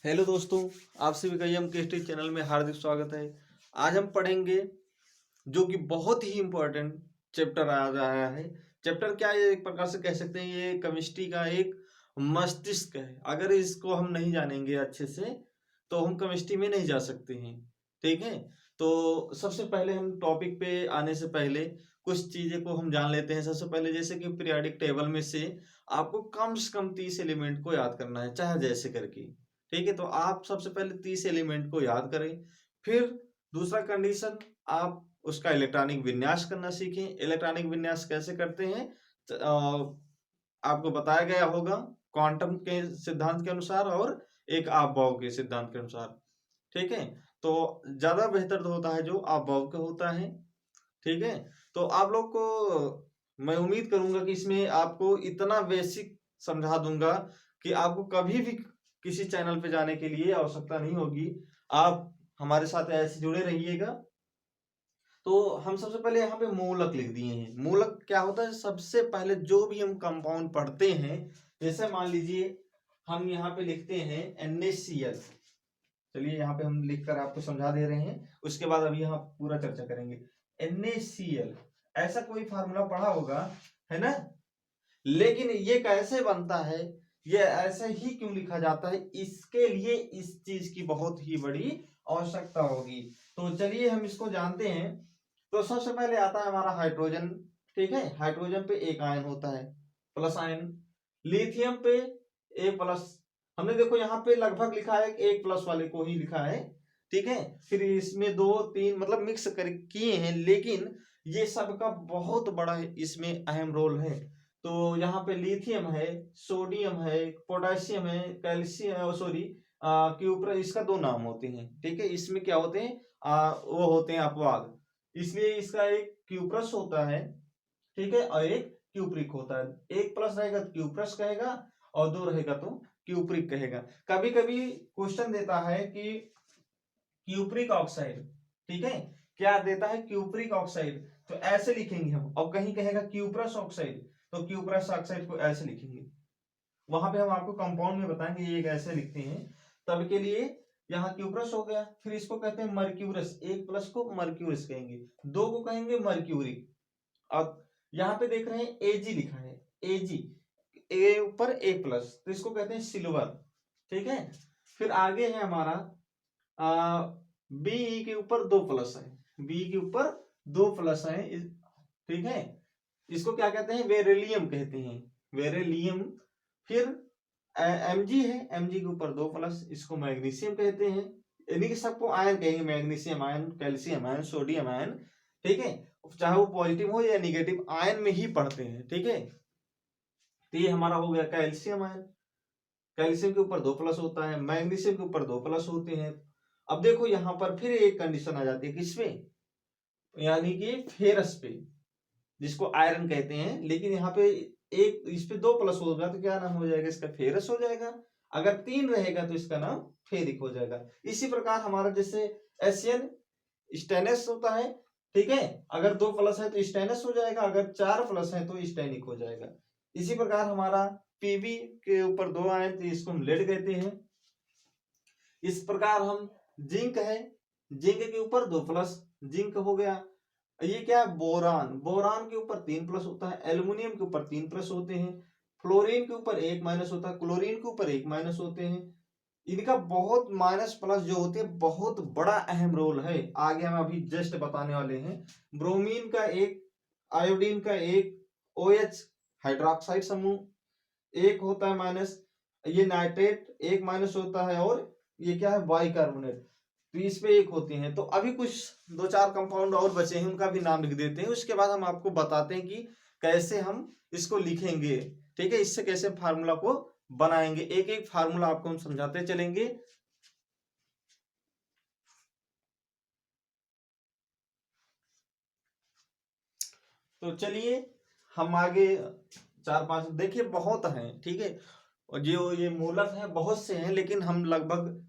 Hello दोस्तों, आप सभी का एम केमिस्ट्री चैनल में हार्दिक स्वागत है। आज हम पढ़ेंगे जो कि बहुत ही इम्पोर्टेंट चैप्टर आ रहा है। चैप्टर क्या है, एक प्रकार से कह सकते हैं ये केमिस्ट्री का एक मस्तिष्क है। अगर इसको हम नहीं जानेंगे अच्छे से तो हम केमिस्ट्री में नहीं जा सकते हैं। ठीक है, तो सबसे पहले हम टॉपिक पे आने से पहले कुछ चीजें को हम जान लेते हैं। सबसे पहले जैसे कि पीरियोडिक टेबल में से आपको कम से कम 30 एलिमेंट को याद करना है, चाहे जैसे करके। ठीक है, तो आप सबसे पहले 30 एलिमेंट को याद करें। फिर दूसरा कंडीशन, आप उसका इलेक्ट्रॉनिक विन्यास करना सीखें। इलेक्ट्रॉनिक विन्यास कैसे करते हैं आपको बताया गया होगा क्वांटम के सिद्धांत के अनुसार और एक आपभाव के सिद्धांत के अनुसार। ठीक है, तो ज्यादा बेहतर तो होता है जो आपभाव का होता है। ठीक है, तो आप लोग को मैं उम्मीद करूंगा कि इसमें आपको इतना बेसिक समझा दूंगा कि आपको कभी भी किसी चैनल पे जाने के लिए आवश्यकता नहीं होगी। आप हमारे साथ ऐसे जुड़े रहिएगा। तो हम सबसे पहले यहाँ पे मूलक लिख दिए हैं। मूलक क्या होता है, सबसे पहले जो भी हम कंपाउंड पढ़ते हैं, जैसे मान लीजिए हम यहाँ पे लिखते हैं NaCl। चलिए यहाँ पे हम लिखकर आपको समझा दे रहे हैं, उसके बाद अभी यहाँ पूरा चर्चा करेंगे। NaCl ऐसा कोई फार्मूला पढ़ा होगा, है ना? लेकिन ये कैसे बनता है, ये ऐसे ही क्यों लिखा जाता है, इसके लिए इस चीज की बहुत ही बड़ी आवश्यकता होगी। तो चलिए हम इसको जानते हैं। तो सबसे पहले आता है हमारा हाइड्रोजन। ठीक है, हाइड्रोजन पे एक आयन होता है, प्लस आयन। लिथियम पे एक प्लस। हमने देखो यहाँ पे लगभग लिखा है एक प्लस वाले को ही लिखा है। ठीक है, फिर इसमें दो तीन मतलब मिक्स कर किए हैं, लेकिन ये सबका बहुत बड़ा इसमें अहम रोल है। तो यहाँ पे लिथियम है, सोडियम है, पोटेशियम है, कैल्शियम, सॉरी क्यूप्र, इसका दो नाम होते हैं। ठीक है, इसमें क्या होते हैं, वो होते हैं अपवाद, इसलिए इसका एक क्यूप्रस होता है। ठीक है, और एक क्यूप्रिक होता है। एक प्लस रहेगा तो क्यूप्रस कहेगा, और दो रहेगा तो क्यूप्रिक कहेगा। कभी कभी क्वेश्चन देता है कि क्यूप्रिक ऑक्साइड, ठीक है, क्या देता है, क्यूप्रिक ऑक्साइड, तो ऐसे लिखेंगे हम। और कहीं कहेगा क्यूप्रस ऑक्साइड, तो क्यूप्रस ऑक्साइड को ऐसे लिखेंगे। वहां पे हम आपको कंपाउंड में बताएंगे ये ऐसे लिखते हैं। तब के लिए यहाँ क्यूप्रस हो गया। फिर इसको कहते हैं मर्क्यूरस, एक प्लस को मर्क्यूरस कहेंगे, दो को कहेंगे मर्क्यूरिक। अब यहाँ पे देख रहे हैं एजी लिखा है, एजी, ए ऊपर ए प्लस, तो इसको कहते हैं सिल्वर। ठीक है, फिर आगे है हमारा बी के ऊपर दो प्लस है, बी के ऊपर दो प्लस है। ठीक है, इसको क्या कहते हैं, बेरिलियम कहते हैं, बेरिलियम। फिर Mg है, Mg के ऊपर दो प्लस, इसको मैग्नीशियम कहते हैं। यानी कि सबको आयन कहेंगे, magnesium ion, calcium ion, sodium ion. ठीक है, चाहे वो पॉजिटिव हो या निगेटिव, आयन में ही पढ़ते हैं। ठीक है, तो ये हमारा हो गया कैल्शियम आयन। कैल्शियम के ऊपर दो प्लस होता है, मैग्नीशियम के ऊपर दो प्लस होते हैं। अब देखो यहाँ पर फिर एक कंडीशन आ जाती है, किसपे, यानी कि फेरस पे, जिसको आयरन कहते हैं। लेकिन यहाँ पे एक इस पे दो प्लस होगा तो क्या नाम हो जाएगा इसका, फेरस हो जाएगा। अगर तीन रहेगा तो इसका नाम फेरिक हो जाएगा। इसी प्रकार हमारा जैसे एशियन स्टेनस होता है। ठीक है, अगर दो प्लस है तो स्टेनस हो जाएगा, अगर चार प्लस है तो स्टेनिक हो जाएगा। इसी प्रकार हमारा पीबी के ऊपर दो आए तो इसको हम लेड कहते हैं। इस प्रकार हम जिंक है, जिंक के ऊपर दो प्लस, जिंक हो गया। ये क्या है, बोरान, बोरान के ऊपर तीन प्लस होता है, एल्युमिनियम के ऊपर तीन प्लस होते हैं, फ्लोरीन के ऊपर एक माइनस होता है, क्लोरीन के ऊपर एक माइनस होते हैं। इनका बहुत माइनस प्लस जो होते हैं बहुत बड़ा अहम रोल है, आगे हम अभी जस्ट बताने वाले हैं। ब्रोमीन का एक, आयोडीन का एक, OH हाइड्रोक्साइड समूह एक होता है माइनस, ये नाइट्रेट एक माइनस होता है, और ये क्या है, बाइकार्बोनेट, तो इस पे एक होते हैं। तो अभी कुछ दो चार कंपाउंड और बचे हैं, उनका भी नाम लिख देते हैं, उसके बाद हम आपको बताते हैं कि कैसे हम इसको लिखेंगे। ठीक है, इससे कैसे फार्मूला को बनाएंगे, एक एक फार्मूला आपको हम समझाते चलेंगे। तो चलिए हम आगे चार पांच देखिए, बहुत हैं। ठीक है, और जो ये मूलक है बहुत से हैं, लेकिन हम लगभग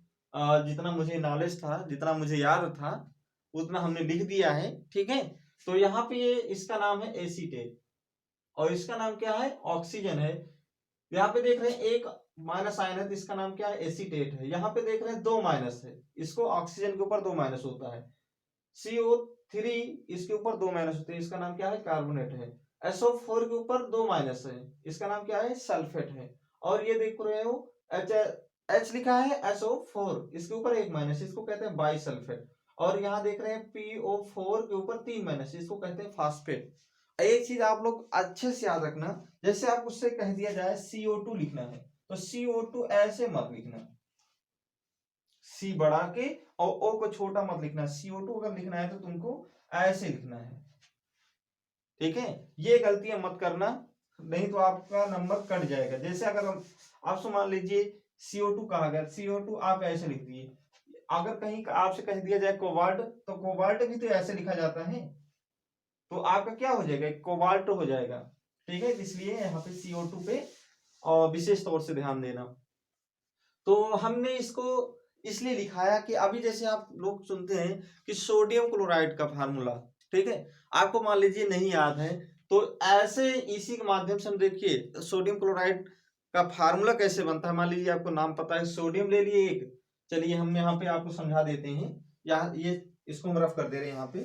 जितना मुझे नॉलेज था, जितना मुझे याद था, उतना हमने लिख दिया है। ठीक है, तो यहाँ पे ये इसका नाम है एसीटेट, और इसका नाम क्या है, ऑक्सीजन है। यहाँ पे देख रहे हैं एक माइनस आयन है तो इसका नाम क्या है, एसीटेट है। यहाँ पे देख रहे हैं दो माइनस है, इसको ऑक्सीजन के ऊपर दो माइनस होता है। CO3 इसके ऊपर दो माइनस होते हैं, इसका नाम क्या है, कार्बोनेट है। SO4 के ऊपर दो माइनस है, इसका नाम क्या है, सल्फेट है। और ये देख रहे हो H लिखा है SO4, इसके ऊपर एक माइनस, इसको कहते हैं बाइसल्फेट। और यहाँ देख रहे हैं PO4 के ऊपर तीन माइनस, इसको कहते हैं फास्फेट। एक चीज आप लोग अच्छे से याद रखना, जैसे आप उससे कह दिया जाए CO2 लिखना है तो CO2 ऐसे मत लिखना, सी बढ़ा के और ओ को छोटा मत लिखना। CO2 अगर लिखना है तो तुमको ऐसे लिखना है, ठीक है। ये गलतियां मत करना, नहीं तो आपका नंबर कट जाएगा। जैसे अगर हम आपसे मान लीजिए CO2 कहा गया, CO2 आप ऐसे लिख दिए। अगर कहीं आपसे कह दिया जाए कोबाल्ट, तो कोबाल्ट भी तो ऐसे लिखा जाता है, तो आपका क्या हो जाएगा, कोबाल्ट हो जाएगा, ठीक है। इसलिए यहाँ पे CO2 पे और विशेष तौर से ध्यान देना। तो हमने इसको इसलिए लिखाया कि अभी जैसे आप लोग सुनते हैं कि सोडियम क्लोराइड का फार्मूला, ठीक है, आपको मान लीजिए नहीं याद है, तो ऐसे इसी के माध्यम से हम देखिए सोडियम क्लोराइड का फार्मूला कैसे बनता है। मान लीजिए आपको नाम पता है, सोडियम ले लिए एक, चलिए हम यहाँ पे आपको समझा देते हैं, यहाँ ये इसको हम रफ कर दे रहे हैं, यहाँ पे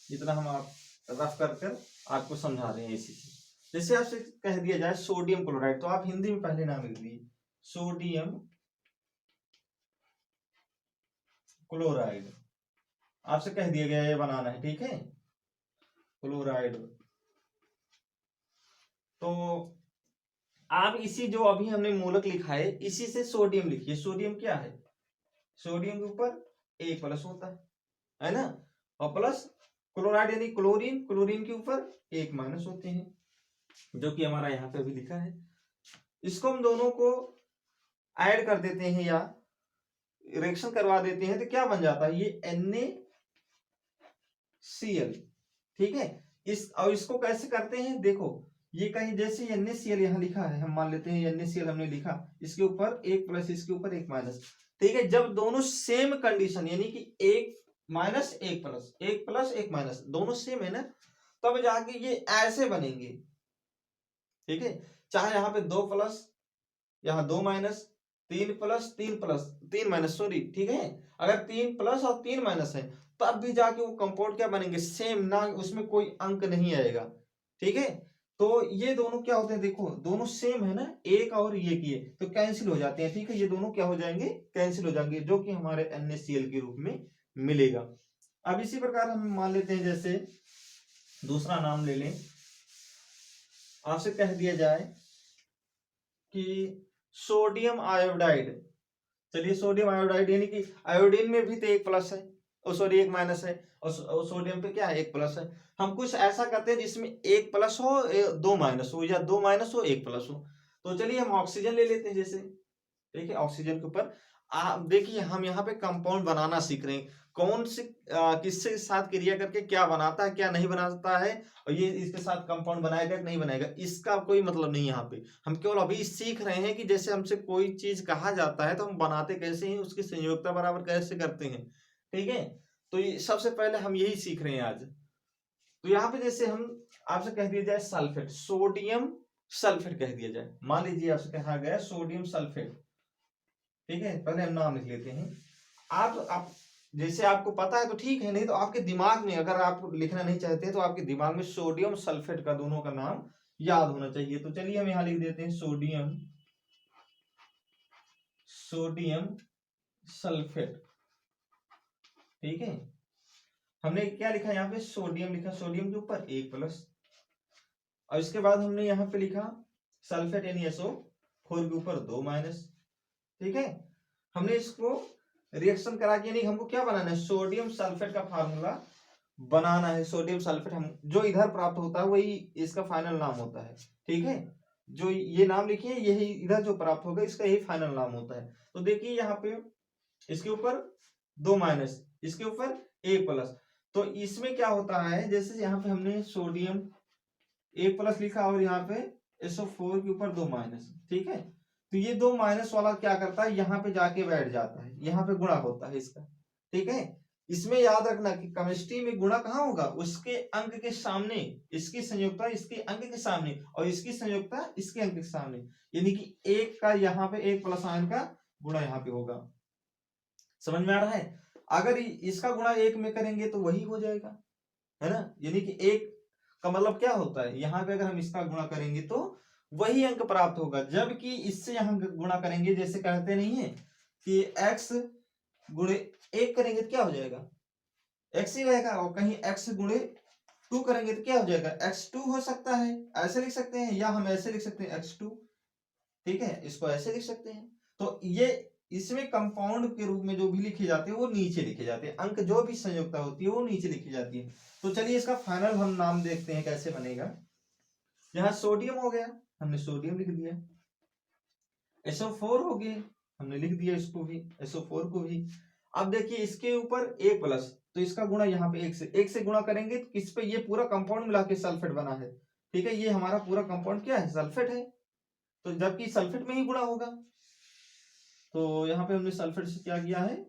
जितना हम आप रफ कर आपको समझा रहे हैं इसी से। जैसे आपसे कह दिया जाए सोडियम क्लोराइड, तो आप हिंदी में पहले नाम लिख दिए सोडियम क्लोराइड, आपसे कह दिया गया ये बनाना है, ठीक है, क्लोराइड। तो आप इसी जो अभी हमने मूलक लिखा है इसी से सोडियम लिखिए। सोडियम क्या है, सोडियम के ऊपर एक प्लस होता है ना, और प्लस क्लोराइड यानी क्लोरीन, क्लोरीन के ऊपर एक माइनस होते हैं, जो कि हमारा यहाँ पे भी लिखा है। इसको हम दोनों को ऐड कर देते हैं या रिएक्शन करवा देते हैं तो क्या बन जाता है, ये NaCl, ठीक है। और इसको कैसे करते हैं, देखो ये कहीं जैसे NaCl यहाँ लिखा है, हम मान लेते हैं NaCl हमने लिखा, इसके ऊपर एक प्लस, इसके ऊपर एक माइनस, ठीक है। जब दोनों सेम कंडीशन यानी कि एक माइनस एक प्लस, एक प्लस एक माइनस, दोनों सेम है ना, तब जाके ये ऐसे बनेंगे, ठीक है। चाहे यहाँ पे दो प्लस, यहाँ दो माइनस, तीन प्लस तीन माइनस, सॉरी, ठीक है। अगर तीन प्लस और तीन माइनस है तब भी जाके वो कंपाउंड क्या बनेंगे, सेम ना, उसमें कोई अंक नहीं आएगा, ठीक है। तो ये दोनों क्या होते हैं, देखो दोनों सेम है ना, एक और ये किए तो कैंसिल हो जाते हैं, ठीक है। ये दोनों क्या हो जाएंगे, कैंसिल हो जाएंगे, जो कि हमारे NaCl के रूप में मिलेगा। अब इसी प्रकार हम मान लेते हैं, जैसे दूसरा नाम ले लें, आपसे कह दिया जाए कि सोडियम आयोडाइड, चलिए सोडियम आयोडाइड यानी कि आयोडीन में भी तो एक प्लस है और सॉरी एक माइनस है, और सोडियम पे क्या है, एक प्लस है। हम कुछ ऐसा करते हैं जिसमें एक प्लस हो दो माइनस हो, या दो माइनस हो एक प्लस हो। तो चलिए हम ऑक्सीजन ले लेते हैं, जैसे ठीक है, ऑक्सीजन के ऊपर आप देखिए हम यहाँ पे कंपाउंड बनाना सीख रहे हैं, कौन से किससे साथ क्रिया करके क्या बनाता है क्या नहीं बनाता है, और ये इसके साथ कंपाउंड बनाएगा कि नहीं बनाएगा, इसका कोई मतलब नहीं। यहाँ पे हम केवल अभी सीख रहे हैं कि जैसे हमसे कोई चीज कहा जाता है तो हम बनाते कैसे हैं, उसकी संयोजकता बराबर कैसे करते हैं, ठीक है। तो ये सबसे पहले हम यही सीख रहे हैं आज। तो यहाँ पे जैसे हम आपसे कह दिया जाए सल्फेट, सोडियम सल्फेट कह दिया जाए, मान लीजिए आपसे कहा गया सोडियम सल्फेट, ठीक है। पहले हम नाम लिख लेते हैं। आप जैसे आपको पता है तो ठीक है, नहीं तो आपके दिमाग में, अगर आप लिखना नहीं चाहते तो आपके दिमाग में सोडियम सल्फेट का दोनों का नाम याद होना चाहिए। तो चलिए हम यहां लिख देते हैं सोडियम सल्फेट, ठीक है। हमने क्या लिखा यहाँ पे, सोडियम लिखा, सोडियम के ऊपर एक प्लस, और इसके बाद हमने यहाँ पे लिखा सल्फेट यानी SO4 के ऊपर दो माइनस, ठीक है। हमने इसको रिएक्शन करा के, यानी हमको क्या बनाना है, सोडियम सल्फेट का फार्मूला बनाना है। सोडियम सल्फेट हम जो इधर प्राप्त होता है वही इसका फाइनल नाम होता है, ठीक है। जो ये नाम लिखिए यही इधर जो प्राप्त होगा इसका यही फाइनल नाम होता है। तो देखिए यहाँ पे इसके ऊपर दो माइनस, इसके ऊपर एक प्लस, तो इसमें क्या होता है, जैसे यहाँ पे हमने सोडियम एक प्लस लिखा और यहाँ पे SO4 के ऊपर दो माइनस, ठीक है। तो ये दो माइनस वाला क्या करता है, यहाँ पे जाके बैठ जाता है, यहाँ पे गुणा होता है इसका, ठीक है। इसमें याद रखना कि केमिस्ट्री में गुणा कहाँ होगा, उसके अंक के सामने, इसकी संयोजकता इसके अंक के सामने और इसकी संयोजकता इसके अंक के सामने, यानी कि एक का यहाँ पे एक प्लस आयन का गुणा यहाँ पे होगा। समझ में आ रहा है? अगर इसका गुणा एक में करेंगे तो वही हो जाएगा, है ना, यानी कि एक का मतलब क्या होता है, यहाँ पे अगर हम इसका गुणा करेंगे तो वही अंक प्राप्त होगा, जबकि इससे यहाँ गुणा करेंगे, जैसे कहते नहीं है कि x गुणे एक करेंगे तो क्या हो जाएगा, x ही रहेगा, और कहीं x गुणे 2 करेंगे तो क्या हो जाएगा, x2 हो सकता है, ऐसे लिख सकते हैं, या हम ऐसे लिख सकते हैं x2, ठीक है, इसको ऐसे लिख सकते हैं। तो ये इसमें कंपाउंड के रूप में जो भी लिखे जाते हैं वो नीचे लिखे जाते हैं, अंक जो भी संयोजकता होती है वो नीचे लिखी जाती है। तो चलिए इसका फाइनल हम नाम देखते हैं कैसे बनेगा। यहाँ सोडियम हो गया, हमने सोडियम लिख दिया, SO4 हो गया, हमने लिख दिया इसको भी, SO4 को भी। अब देखिए इसके ऊपर एक प्लस, तो इसका गुणा यहाँ पे एक से गुणा करेंगे तो किस पे, ये पूरा कंपाउंड मिला के सल्फेट बना है, ठीक है, ये हमारा पूरा कंपाउंड क्या है, सल्फेट है, तो जबकि सल्फेट में ही गुणा होगा, तो यहाँ पे हमने सल्फेट से क्या किया है,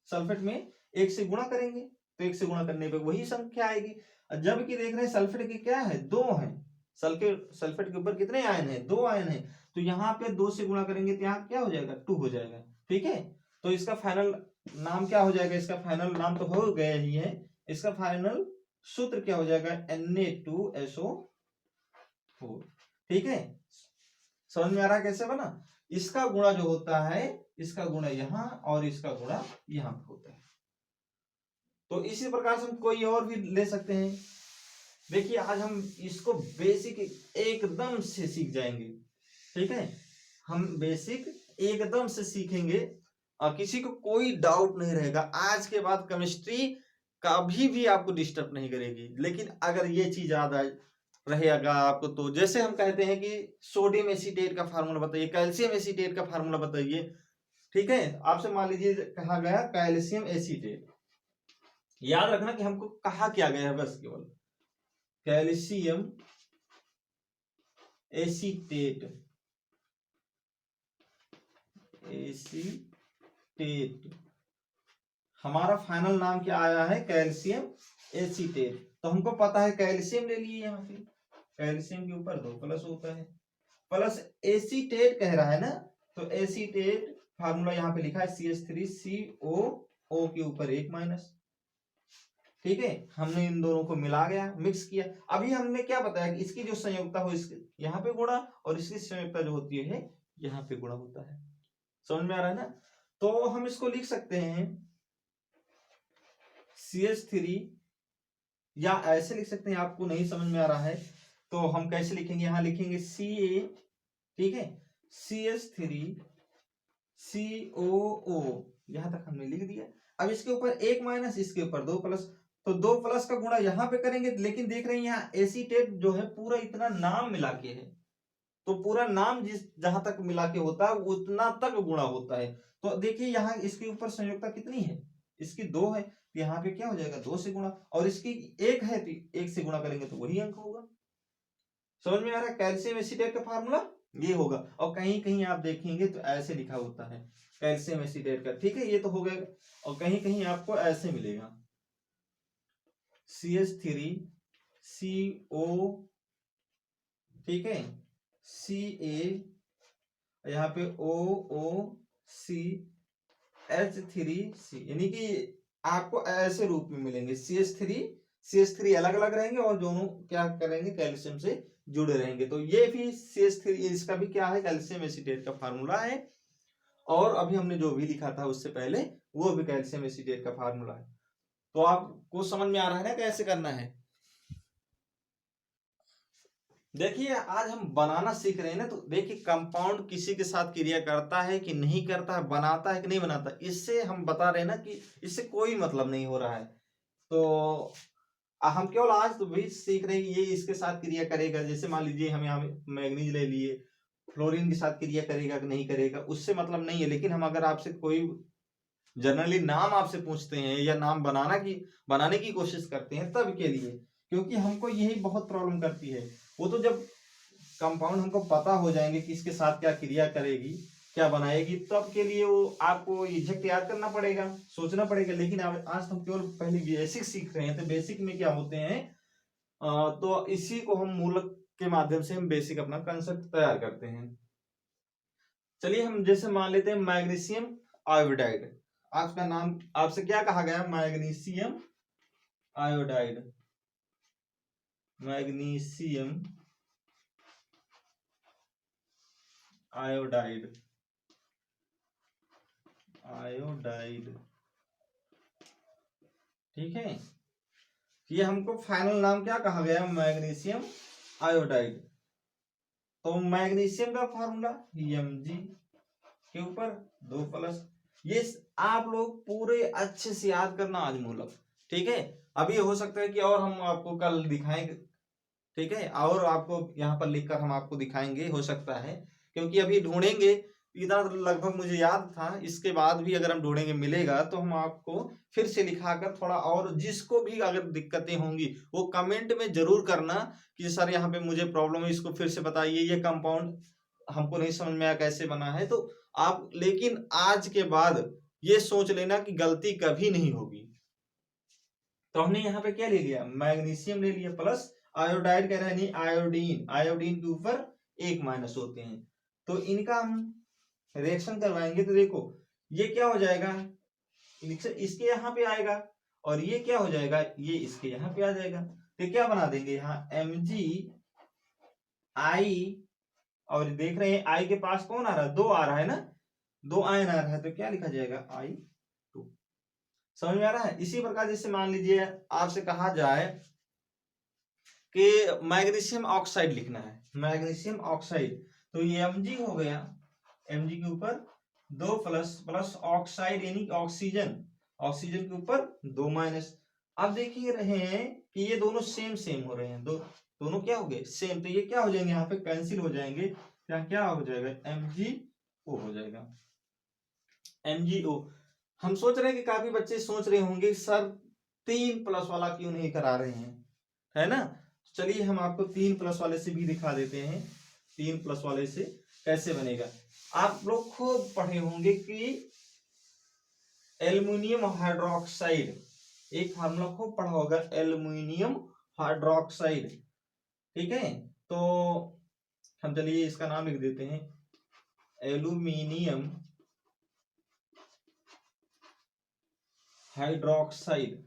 सल्फेट में एक से गुणा करेंगे तो एक से गुणा करने पे वही संख्या आएगी। जबकि देख रहे हैं सल्फेट की क्या है, 2 है, सल्फेट के ऊपर कितने आयन है, 2 आयन है, तो यहाँ पे 2 से गुणा करेंगे तो यहाँ क्या हो जाएगा, 2 हो जाएगा, ठीक है। तो इसका फाइनल नाम क्या हो जाएगा, इसका फाइनल नाम तो हो गया ही है, इसका फाइनल सूत्र क्या हो जाएगा, Na2SO4, ठीक है। समझ में आ रहा है कैसे बना, इसका गुणा जो होता है, इसका गुणा यहाँ और इसका गुणा यहाँ पे होता है। तो इसी प्रकार से हम कोई और भी ले सकते हैं। देखिए आज हम इसको बेसिक एकदम से सीख जाएंगे, ठीक है, हम बेसिक एकदम से सीखेंगे और किसी को कोई डाउट नहीं रहेगा। आज के बाद केमिस्ट्री कभी भी आपको डिस्टर्ब नहीं करेगी। लेकिन अगर ये चीज याद आए रहेगा आपको, तो जैसे हम कहते हैं कि सोडियम एसीटेट का फार्मूला बताइए, कैल्शियम एसीटेट का फार्मूला बताइए, ठीक है, आपसे मान लीजिए कहा गया कैल्शियम एसीटेट, याद रखना कि हमको कहा क्या गया है, बस केवल कैल्शियम एसीटेट, एसीटेट हमारा फाइनल नाम क्या आया है, कैल्शियम एसीटेट। तो हमको पता है कैल्शियम ले लिए, यहाँ पे कैल्शियम के ऊपर 2 प्लस होता है, प्लस एसीटेट कह रहा है ना, तो एसीटेट फार्मूला यहाँ पे लिखा है CH3CO, के ऊपर 1 माइनस, ठीक है। हमने इन दोनों को मिला गया, मिक्स किया। अभी हमने क्या बताया कि इसकी जो संयोजकता हो इसके यहाँ पे गुणा, और इसकी संयोजकता जो होती है यहाँ पे गुणा होता है। समझ में आ रहा है ना? तो हम इसको लिख सकते हैं CH3, या ऐसे लिख सकते हैं, आपको नहीं समझ में आ रहा है तो हम कैसे लिखेंगे, यहां लिखेंगे Ca, ठीक है, CH3COO, यहां तक हमने लिख दिया। अब इसके ऊपर 1 माइनस, इसके ऊपर 2 प्लस, तो 2 प्लस का गुणा यहां पे करेंगे, लेकिन देख रहे हैं यहाँ एसीटेट जो है पूरा इतना नाम मिला के है, तो पूरा नाम जिस जहां तक मिला के होता है उतना तक गुणा होता है। तो देखिए यहाँ इसके ऊपर संयोजकता कितनी है, इसकी 2 है, यहाँ पे क्या हो जाएगा 2 से गुणा, और इसकी 1 है तो 1 से गुणा करेंगे तो वही अंक होगा। समझ में आ रहा है? कैल्शियम एसीटेट का फार्मूला ये होगा, और कहीं कहीं आप देखेंगे तो ऐसे लिखा होता है कैल्शियम एसीटेट का, ठीक है, ये तो हो गया। और कहीं कहीं आपको ऐसे मिलेगा CH3CO, ठीक है, Ca, यहाँ पे OOCH3C, यानी कि आपको ऐसे रूप में मिलेंगे। CH3 अलग अलग रहेंगे और दोनों क्या करेंगे, कैल्शियम से जुड़े रहेंगे। तो ये भी CH3, इसका भी क्या है, कैल्शियम एसीटेट का फार्मूला है। और अभी हमने जो भी लिखा था उससे पहले वो भी कैल्शियम एसीटेट का फार्मूला है। तो आपको समझ में आ रहा है ना कैसे करना है? देखिए आज हम बनाना सीख रहे हैं ना, तो देखिए कंपाउंड किसी के साथ क्रिया करता है कि नहीं करता है, बनाता है कि नहीं बनाता, इससे हम बता रहे हैं ना कि इससे कोई मतलब नहीं हो रहा है। तो हम केवल आज तो भी सीख रहे हैं ये इसके साथ क्रिया करेगा। जैसे मान लीजिए हम यहाँ मैग्नीज ले लिए, फ्लोरीन के साथ क्रिया करेगा कि नहीं करेगा, उससे मतलब नहीं है। लेकिन हम अगर आपसे कोई जनरली नाम आपसे पूछते हैं या नाम बनाने की कोशिश करते हैं तब के लिए, क्योंकि हमको यही बहुत प्रॉब्लम करती है। वो तो जब कंपाउंड हमको पता हो जाएंगे कि इसके साथ क्या क्रिया करेगी क्या बनाएगी, तब के लिए वो आपको एग्जैक्ट याद करना पड़ेगा, सोचना पड़ेगा। लेकिन आज हम केवल पहले बेसिक सीख रहे हैं, तो बेसिक में क्या होते हैं, तो इसी को हम मूलक के माध्यम से हम बेसिक अपना कंसेप्ट तैयार करते हैं। चलिए हम जैसे मान लेते हैं मैग्नीशियम आयोडाइड। आपका नाम आपसे क्या कहा गया, magnesium iodide. Magnesium iodide, iodide, ठीक है। ये हमको फाइनल नाम क्या कहा गया, मैग्नीशियम आयोडाइड। तो मैग्नीशियम का फॉर्मूला Mg के ऊपर 2+, ये आप लोग पूरे अच्छे से याद करना आज मूलक, ठीक है। अभी हो सकता है कि और हम आपको कल दिखाएंगे, ठीक है, और आपको यहाँ पर लिखकर हम आपको दिखाएंगे, हो सकता है, क्योंकि अभी ढूंढेंगे इतना लगभग मुझे याद था। इसके बाद भी अगर हम ढूंढेंगे मिलेगा तो हम आपको फिर से लिखाकर थोड़ा, और जिसको भी अगर दिक्कतें होंगी वो कमेंट में जरूर करना कि सर यहाँ पे मुझे प्रॉब्लम है, इसको फिर से बताइए, ये कंपाउंड हमको नहीं समझ में आया कैसे बना है। तो आप लेकिन आज के बाद ये सोच लेना कि गलती कभी नहीं होगी। तो हमने यहाँ पे क्या ले लिया, मैग्नीशियम ले लिया, प्लस आयोडाइड कह रहा है, नहीं आयोडीन, आयोडीन के ऊपर 1- होते हैं। तो इनका हम रिएक्शन करवाएंगे तो देखो ये क्या हो जाएगा, इसके यहाँ पे आएगा, और ये क्या हो जाएगा, ये इसके यहाँ पे आ जाएगा। तो क्या बना देंगे यहाँ Mg I, और देख रहे हैं I के पास कौन आ रहा है, 2 आ रहा है ना, 2 आयन आ रहा है, तो क्या लिखा जाएगा I2। समझ में आ रहा है। इसी प्रकार जैसे मान लीजिए आपसे कहा जाए कि मैग्नीशियम ऑक्साइड लिखना है, मैग्नीशियम ऑक्साइड, तो ये Mg हो गया, Mg के ऊपर 2+ प्लस ऑक्साइड यानी ऑक्सीजन, ऑक्सीजन के ऊपर 2-। अब देखिए रहे हैं कि ये दोनों सेम सेम हो रहे हैं, दोनों क्या हो गए, सेम। तो ये क्या हो जाएंगे, यहाँ पे कैंसिल हो जाएंगे, क्या हो जाएगा, MgO हो जाएगा, MgO। हम सोच रहे हैं कि काफी बच्चे सोच रहे होंगे सर 3+ वाला क्यों नहीं करा रहे हैं, है ना। चलिए हम आपको 3+ वाले से भी दिखा देते हैं, 3+ वाले से कैसे बनेगा। आप लोग खूब पढ़े होंगे कि एल्युमिनियम हाइड्रोक्साइड, एक फार्मूला खूब पढ़ा होगा, एल्युमिनियम हाइड्रोक्साइड, ठीक है। तो हम चलिए इसका नाम लिख देते हैं, एल्युमिनियम हाइड्रोक्साइड।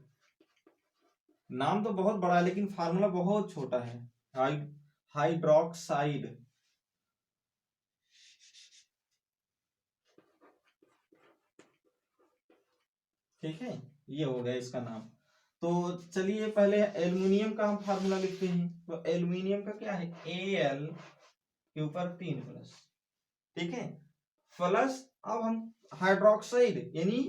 नाम तो बहुत बड़ा है लेकिन फार्मूला बहुत छोटा है, हाइड्रोक्साइड, ठीक है। ये हो गया इसका नाम। तो चलिए पहले एल्युमिनियम का हम फार्मूला लिखते हैं। तो एल्युमिनियम का क्या है, Al के ऊपर 3+, ठीक है, प्लस अब हम हाइड्रोक्साइड यानी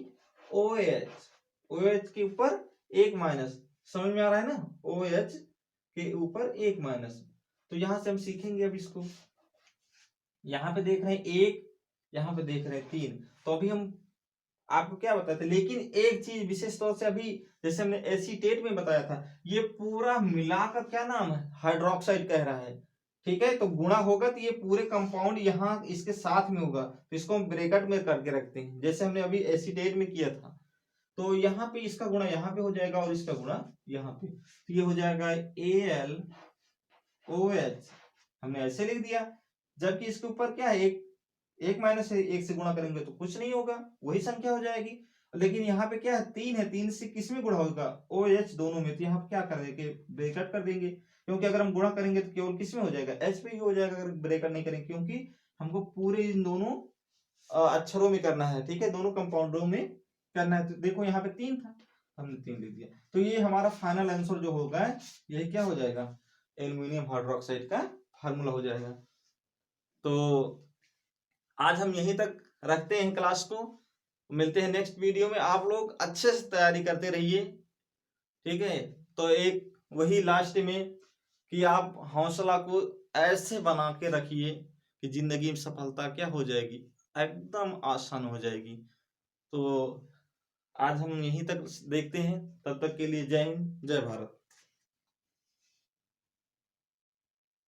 OH, OH के ऊपर 1-। समझ में आ रहा है ना, OH के ऊपर 1-। तो यहां से हम सीखेंगे अब इसको, यहाँ पे देख रहे हैं 1, यहाँ पे देख रहे हैं 3। तो अभी हम आपको क्या बताते, लेकिन एक चीज विशेष तौर से अभी जैसे हमने एसीटेट में बताया था, ये पूरा मिलाकर क्या नाम है, हाइड्रोक्साइड कह रहा है, ठीक है। तो गुणा होगा तो ये पूरे कंपाउंड यहाँ इसके साथ में होगा, तो इसको हम ब्रैकेट में करके रखते हैं, जैसे हमने अभी एसीटेट में किया था। तो यहाँ पे इसका गुणा यहाँ पे हो जाएगा और इसका गुणा यहाँ पे, तो ये हो जाएगा AlOH, हमने ऐसे लिख दिया। जबकि इसके ऊपर क्या है, 1 से 1 से गुणा करेंगे तो कुछ नहीं होगा, वही संख्या हो जाएगी। लेकिन यहाँ पे क्या है, 3 है, 3 से किस में गुणा होगा, OH दोनों में। तो यहाँ पे क्या कर देंगे, ब्रैकेट कर देंगे, क्योंकि अगर हम गुणा करेंगे तो केवल किस में हो जाएगा, H पे ही हो जाएगा अगर ब्रैकेट नहीं करेंगे, क्योंकि हमको पूरे इन दोनों अक्षरों में करना है, ठीक है, दोनों कंपाउंडों में करना है। तो देखो यहाँ पे 3 था, हमने 3 लिख दिया। तो ये हमारा फाइनल आंसर जो होगा यही क्या हो जाएगा, एल्युमिनियम हाइड्रोक्साइड का फार्मूला हो जाएगा। तो आज हम यहीं तक रखते हैं क्लास को, मिलते हैं नेक्स्ट वीडियो में। आप लोग अच्छे से तैयारी करते रहिए, ठीक है। तो एक वही लास्ट में कि आप हौसला को ऐसे बना के रखिए कि जिंदगी में सफलता क्या हो जाएगी, एकदम आसान हो जाएगी। तो आज हम यहीं तक देखते हैं, तब तक के लिए जय हिंद, जय भारत।